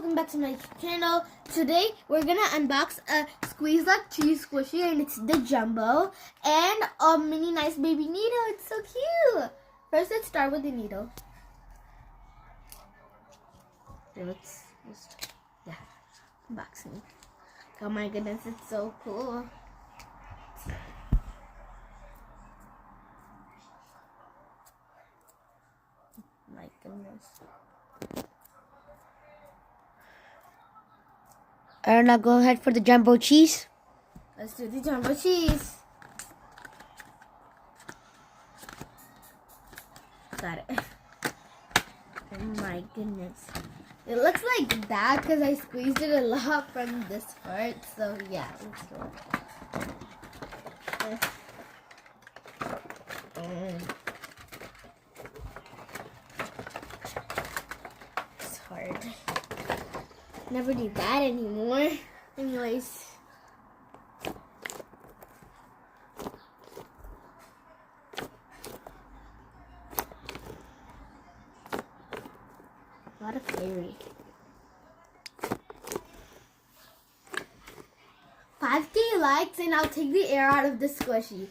welcome back to my channel. Today we're gonna unbox a Squeeze Lock cheese squishy, and it's the jumbo, and a mini nice baby needle. It's so cute. First, let's start with the needle. Let's just, unboxing. Oh my goodness, it's so cool. My goodness. Alright, now go ahead for the jumbo cheese. Let's do the jumbo cheese. Got it. Oh my goodness. It looks like that because I squeezed it a lot from this part. So yeah, let's do it. It's hard. Never do that anymore. Anyways. What a fairy. 5K likes and I'll take the air out of the squishy.